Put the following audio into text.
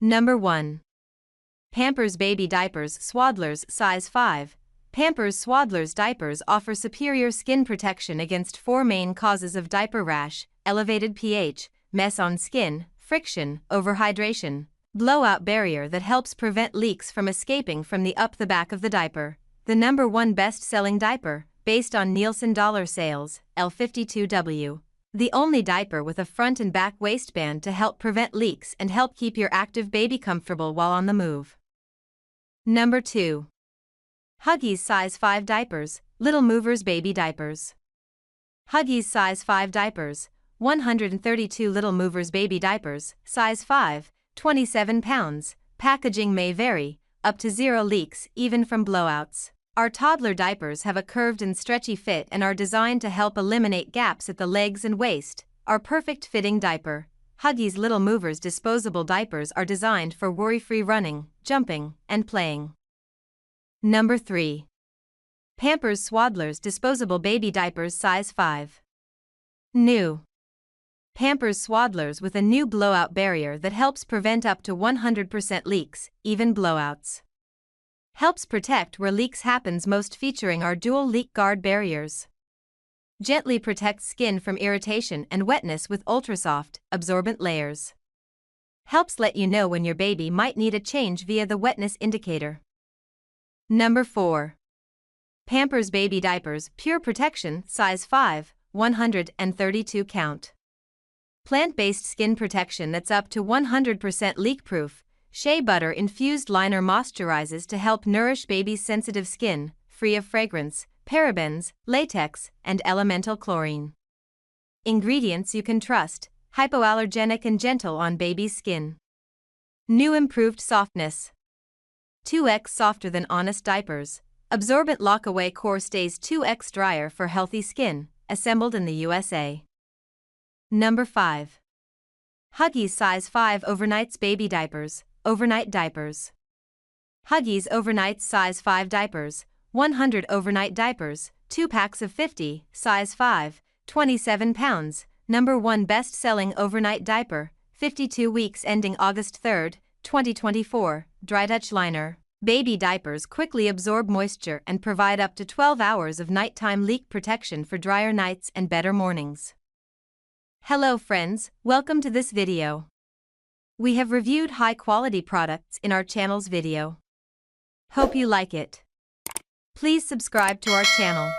Number 1. Pampers Baby Diapers Swaddlers Size 5. Pampers Swaddlers diapers offer superior skin protection against 4 main causes of diaper rash: elevated pH, mess on skin, friction, overhydration, blowout barrier that helps prevent leaks from escaping from the back of the diaper. The number 1 best-selling diaper, based on Nielsen dollar sales, L52W. The only diaper with a front and back waistband to help prevent leaks and help keep your active baby comfortable while on the move. Number 2. Huggies Size 5 Diapers, Little Movers Baby Diapers. Huggies Size 5 Diapers, 132 Little Movers Baby Diapers, Size 5, 27 pounds. Packaging may vary, up to 0 leaks even from blowouts. Our toddler diapers have a curved and stretchy fit and are designed to help eliminate gaps at the legs and waist. Our perfect fitting diaper. Huggies Little Movers disposable diapers are designed for worry-free running, jumping, and playing. Number 3. Pampers Swaddlers disposable baby diapers Size 5. New. Pampers Swaddlers with a new blowout barrier that helps prevent up to 100% leaks, even blowouts. Helps protect where leaks happens most, featuring our dual leak guard barriers. Gently protects skin from irritation and wetness with ultra-soft, absorbent layers. Helps let you know when your baby might need a change via the wetness indicator. Number 4. Pampers Baby Diapers Pure Protection Size 5, 132 count. Plant-based skin protection that's up to 100% leak-proof. Shea butter infused liner moisturizes to help nourish baby's sensitive skin, free of fragrance, parabens, latex, and elemental chlorine. Ingredients you can trust: hypoallergenic and gentle on baby's skin. New improved softness. 2x softer than Honest diapers. Absorbent lock-away core stays 2x drier for healthy skin. Assembled in the USA. Number 5. Huggies Size 5 Overnites Baby Diapers, Overnight Diapers. Huggies Overnites Size 5 Diapers, 100 overnight diapers, 2 packs of 50, Size 5, 27 pounds. Number 1 best-selling overnight diaper, 52 weeks ending August 3, 2024, Dry Touch Liner. Baby diapers quickly absorb moisture and provide up to 12 hours of nighttime leak protection for drier nights and better mornings. Hello friends, welcome to this video. We have reviewed high-quality products in our channel's video. Hope you like it. Please subscribe to our channel.